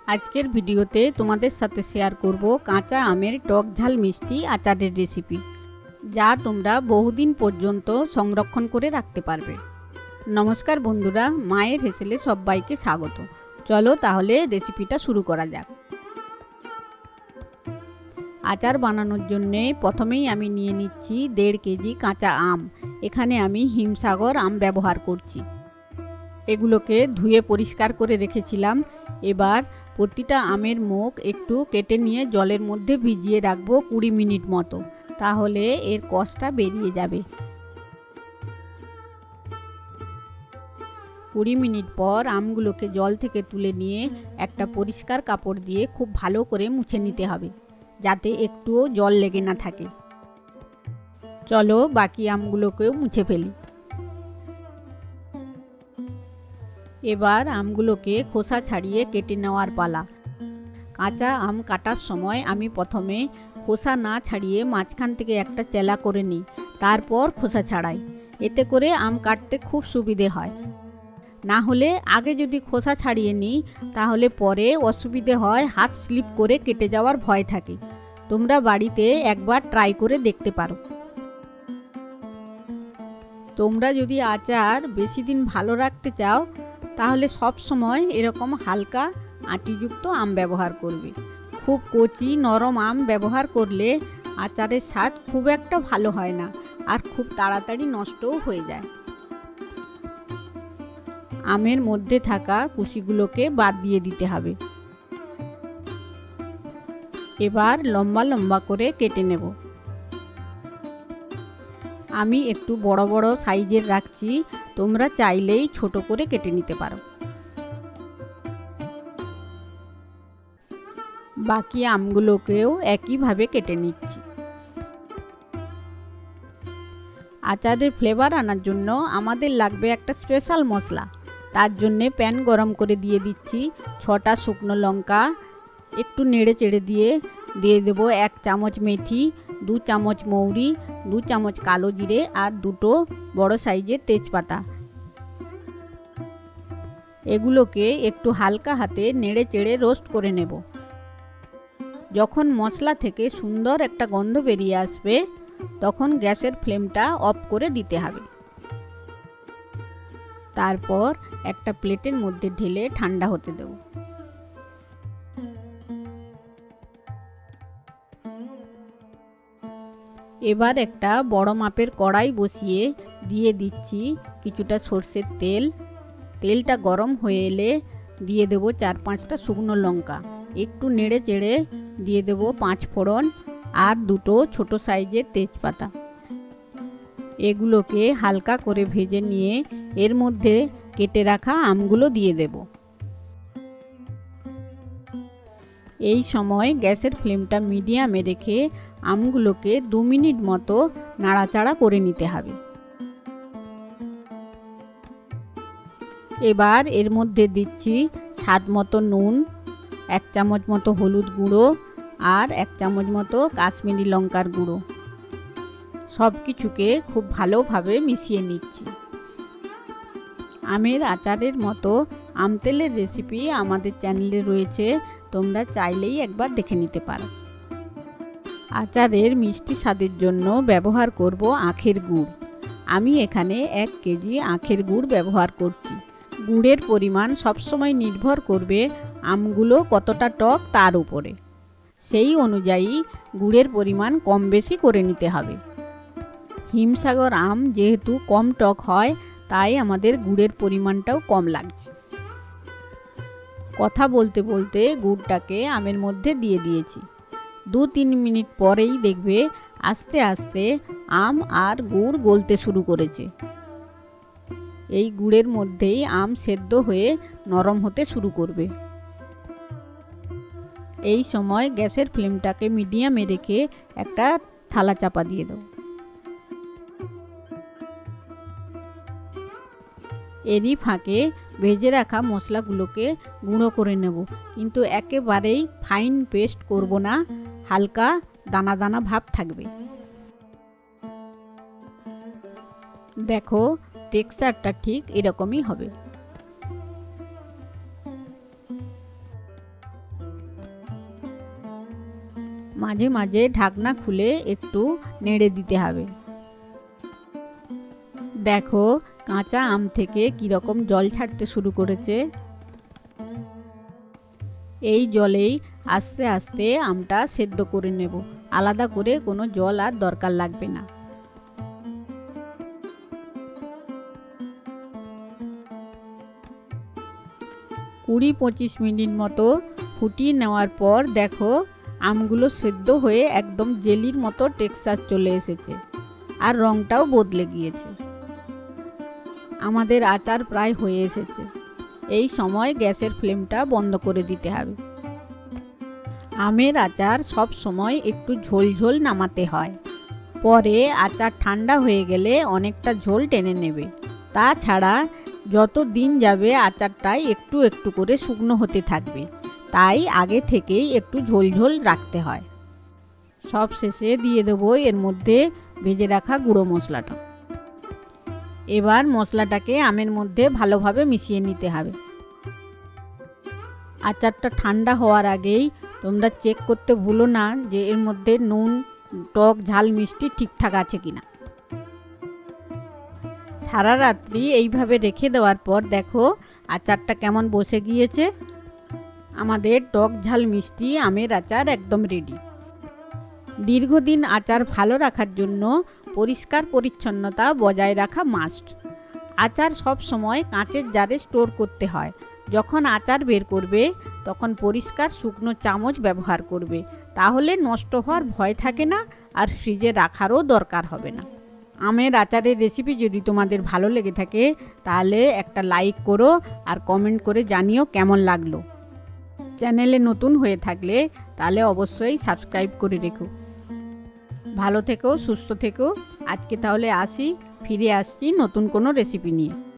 আজকের ভিডিওতে তোমাদের সাথে শেয়ার করব কাঁচা আমের টক ঝাল মিষ্টি আচারের রেসিপি, যা তোমরা বহুদিন পর্যন্ত সংরক্ষণ করে রাখতে পারবে। নমস্কার বন্ধুরা, মায়ের হেসেলে সবাইকে স্বাগত। চলো তাহলে রেসিপিটা শুরু করা যাক। আচার বানানোর জন্যে প্রথমেই আমি নিয়ে নিচ্ছি 1.5 কেজি কাঁচা আম। এখানে আমি হিমসাগর আম ব্যবহার করছি। এগুলোকে ধুয়ে পরিষ্কার করে রেখেছিলাম। এবার প্রতিটা আমের মুখ একটু কেটে নিয়ে জলের মধ্যে ভিজিয়ে রাখবো 20 মিনিট মতো, তাহলে এর কষটা বেরিয়ে যাবে। 20 মিনিট পর আমগুলোকে জল থেকে তুলে নিয়ে একটা পরিষ্কার কাপড় দিয়ে খুব ভালো করে মুছে নিতে হবে, যাতে একটুও জল লেগে না থাকে। চলো বাকি আমগুলোকেও মুছে ফেলি। এবার আমগুলোকে খোসা ছাড়িয়ে কেটে নেওয়ার পালা। কাঁচা আম কাটার সময় আমি প্রথমে খোসা না ছাড়িয়ে মাঝখান থেকে একটা চেলা করে নিই, তারপর খোসা ছাড়াই। এতে করে আম কাটতে খুব সুবিধে হয়। না হলে আগে যদি খোসা ছাড়িয়ে নিই তাহলে পরে অসুবিধে হয়, হাত স্লিপ করে কেটে যাওয়ার ভয় থাকে। তোমরা বাড়িতে একবার ট্রাই করে দেখতে পারো। তোমরা যদি আচার বেশি দিন ভালো রাখতে চাও তাহলে সব সময় এরকম হালকা আঁটিযুক্ত আম ব্যবহার করবে। খুব কচি নরম আম ব্যবহার করলে আচারের স্বাদ খুব একটা ভালো হয় না, আর খুব তাড়াতাড়ি নষ্টও হয়ে যায়। আমের মধ্যে থাকা কুশিগুলোকে বাদ দিয়ে দিতে হবে। এবার লম্বা লম্বা করে কেটে নেব। আমি একটু বড় বড় সাইজের রাখছি, তোমরা চাইলেই ছোট করে কেটে নিতে পারো। বাকি আমগুলোকেও একইভাবে কেটে নিচ্ছি। আচারের ফ্লেভার আনার জন্য আমাদের লাগবে একটা স্পেশাল মশলা। তার জন্যে প্যান গরম করে দিয়ে দিচ্ছি 6টা শুকনো লঙ্কা। একটু নেড়ে চেড়ে দিয়ে দেব 1 চামচ মেথি, 2 চামচ মৌরি, 2 চামচ কালো জিরে আর 2টো বড় সাইজের তেজপাতা। এগুলোকে একটু হালকা হাতে নেড়ে চেড়ে রোস্ট করে নেব। যখন মশলা থেকে সুন্দর একটা গন্ধ বেরিয়ে আসবে তখন গ্যাসের ফ্লেমটা অফ করে দিতে হবে। তারপর একটা প্লেটের মধ্যে ঢেলে ঠান্ডা হতে দেব। এবার একটা বড় মাপের কড়াই বসিয়ে দিয়ে দিচ্ছি কিছুটা সর্ষের তেল। তেলটা গরম হয়ে এলে দিয়ে দেব 4-5টা শুকনো লঙ্কা। একটু নেড়ে চেড়ে দিয়ে দেব 5 ফোড়ন আর 2টো ছোট সাইজের তেজপাতা। এগুলোকে হালকা করে ভেজে নিয়ে এর মধ্যে কেটে রাখা আমগুলো দিয়ে দেব। এই সময় গ্যাসের ফ্লেমটা মিডিয়ামে রেখে আমগুলোকে 2 মিনিট মতো নাড়াচাড়া করে নিতে হবে। এবার এর মধ্যে দিচ্ছি স্বাদ মতো নুন, 1 চামচ মতো হলুদ গুঁড়ো আর 1 চামচ মতো কাশ্মীরি লঙ্কার গুঁড়ো। সব কিছুকে খুব ভালোভাবে মিশিয়ে নিচ্ছি। আমের আচারের মতো আম তেলের রেসিপি আমাদের চ্যানেলে রয়েছে, তোমরা চাইলেই একবার দেখে নিতে পারো। আচারের মিষ্টি স্বাদের জন্য ব্যবহার করব আখের গুড়। আমি এখানে 1 কেজি আখের গুড় ব্যবহার করছি। গুড়ের পরিমাণ সবসময় নির্ভর করবে আমগুলো কতটা টক তার উপরে। সেই অনুযায়ী গুড়ের পরিমাণ কম বেশি করে নিতে হবে। হিমসাগর আম যেহেতু কম টক হয়, তাই আমাদের গুড়ের পরিমাণটাও কম লাগছে। কথা বলতে বলতে গুড়টাকে আমের মধ্যে দিয়ে দিয়েছি। 2-3 মিনিট পরেই দেখবে আস্তে আস্তে আম আর গুড় গলতে শুরু করেছে। এই গুড়ের মধ্যেই আম সেদ্ধ হয়ে নরম হতে শুরু করবে। এই সময় গ্যাসের ফ্লেমটাকে মিডিয়ামে রেখে একটা থালা চাপা দিয়ে দাও। এরই ফাঁকে ভেজে রাখা মশলাগুলোকে গুঁড়ো করে নেব, কিন্তু একেবারেই ফাইন পেস্ট করব না, হালকা দানা দানা ভাব থাকবে। দেখো টেক্সচারটা ঠিক এরকমই হবে। মাঝে মাঝে ঢাকনা খুলে একটু নেড়ে দিতে হবে। দেখো কাঁচা আম থেকে কীরকম জল ছাড়তে শুরু করেছে। এই জলেই আস্তে আস্তে আমটা সেদ্ধ করে নেব, আলাদা করে কোনো জল আর দরকার লাগবে না। 20-25 মিনিট মতো ফুটিয়ে নেওয়ার পর দেখো আমগুলো সেদ্ধ হয়ে একদম জেলির মতো টেক্সচার চলে এসেছে আর রঙটাও বদলে গিয়েছে। আমাদের আচার প্রায় হয়ে এসেছে। এই সময় গ্যাসের ফ্লেমটা বন্ধ করে দিতে হবে। আমের আচার সব সময় একটু ঝোল ঝোল নামাতে হয়, পরে আচার ঠান্ডা হয়ে গেলে অনেকটা ঝোল টেনে নেবে। তাছাড়া যত দিন যাবে আচারটাই একটু একটু করে শুকনো হতে থাকবে, তাই আগে থেকেই একটু ঝোল ঝোল রাখতে হয়। সব শেষে দিয়ে দেবো এর মধ্যে ভেজে রাখা গুঁড়ো মশলাটা। এবার মশলাটাকে আমের মধ্যে ভালোভাবে মিশিয়ে নিতে হবে। আচারটা ঠান্ডা হওয়ার আগেই তোমরা চেক করতে ভুলো না যে এর মধ্যে নুন, টক, ঝাল, মিষ্টি ঠিকঠাক আছে কিনা। সারা রাত্রি এইভাবে রেখে দেওয়ার পর দেখো আচারটা কেমন বসে গিয়েছে। আমাদের টক, ঝাল, মিষ্টি আমের আচার একদম রেডি। দীর্ঘদিন আচার ভালো রাখার জন্য পরিষ্কার পরিচ্ছন্নতা বজায় রাখা মাস্ট। আচার সব সময় কাঁচের জারে স্টোর করতে হয়। যখন আচার বের করবে তখন পরিষ্কার শুকনো চামচ ব্যবহার করবে, তাহলে নষ্ট হওয়ার ভয় থাকে না আর ফ্রিজে রাখারও দরকার হবে না। আমের আচারের রেসিপি যদি তোমাদের ভালো লেগে থাকে তাহলে একটা লাইক করো আর কমেন্ট করে জানিও কেমন লাগলো। চ্যানেলে নতুন হয়ে থাকলে তাহলে অবশ্যই সাবস্ক্রাইব করে রেখো। ভালো থেকো, সুস্থ থেকো। আজকে তাহলে আসি, ফিরে আসছি নতুন কোনো রেসিপি নিয়ে।